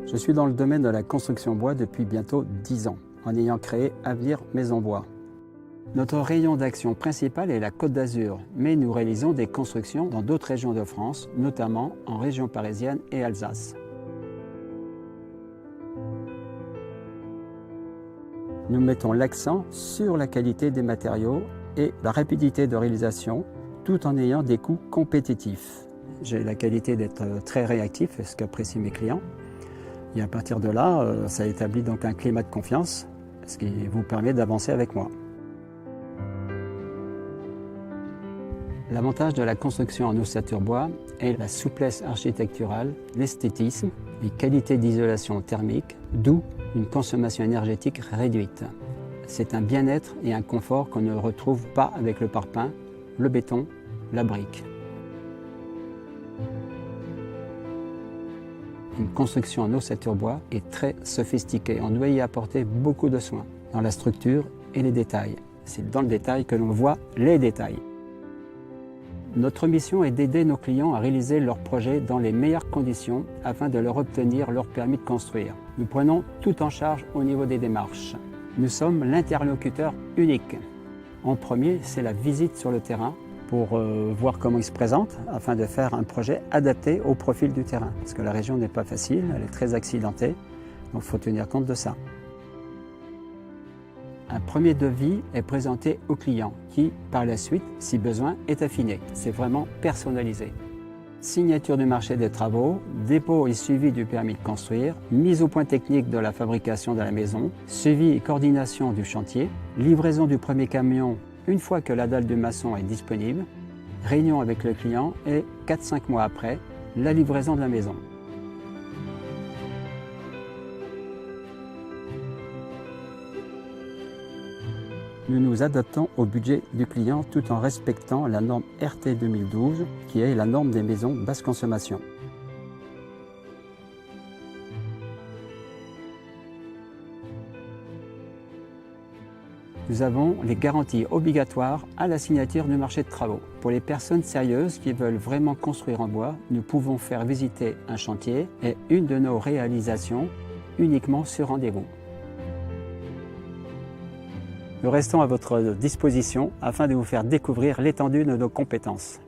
Je suis dans le domaine de la construction bois depuis bientôt 10 ans, en ayant créé Avenir Maison Bois. Notre rayon d'action principal est la Côte d'Azur, mais nous réalisons des constructions dans d'autres régions de France, notamment en région parisienne et Alsace. Nous mettons l'accent sur la qualité des matériaux et la rapidité de réalisation, tout en ayant des coûts compétitifs. J'ai la qualité d'être très réactif, c'est ce qu'apprécient mes clients. Et à partir de là, ça établit donc un climat de confiance, ce qui vous permet d'avancer avec moi. L'avantage de la construction en ossature bois est la souplesse architecturale, l'esthétisme, les qualités d'isolation thermique, d'où une consommation énergétique réduite. C'est un bien-être et un confort qu'on ne retrouve pas avec le parpaing, le béton, la brique. Une construction en ossature bois est très sophistiquée. On doit y apporter beaucoup de soins dans la structure et les détails. C'est dans le détail que l'on voit les détails. Notre mission est d'aider nos clients à réaliser leurs projets dans les meilleures conditions afin de leur obtenir leur permis de construire. Nous prenons tout en charge au niveau des démarches. Nous sommes l'interlocuteur unique. En premier, c'est la visite sur le terrain pour voir comment il se présente afin de faire un projet adapté au profil du terrain. Parce que la région n'est pas facile, elle est très accidentée, donc il faut tenir compte de ça. Un premier devis est présenté au client qui, par la suite, si besoin, est affiné. C'est vraiment personnalisé. Signature du marché des travaux, dépôt et suivi du permis de construire, mise au point technique de la fabrication de la maison, suivi et coordination du chantier, livraison du premier camion une fois que la dalle du maçon est disponible, réunion avec le client et 4-5 mois après, la livraison de la maison. Nous nous adaptons au budget du client tout en respectant la norme RT 2012 qui est la norme des maisons basse consommation. Nous avons les garanties obligatoires à la signature du marché de travaux. Pour les personnes sérieuses qui veulent vraiment construire en bois, nous pouvons faire visiter un chantier et une de nos réalisations uniquement sur rendez-vous. Nous restons à votre disposition afin de vous faire découvrir l'étendue de nos compétences.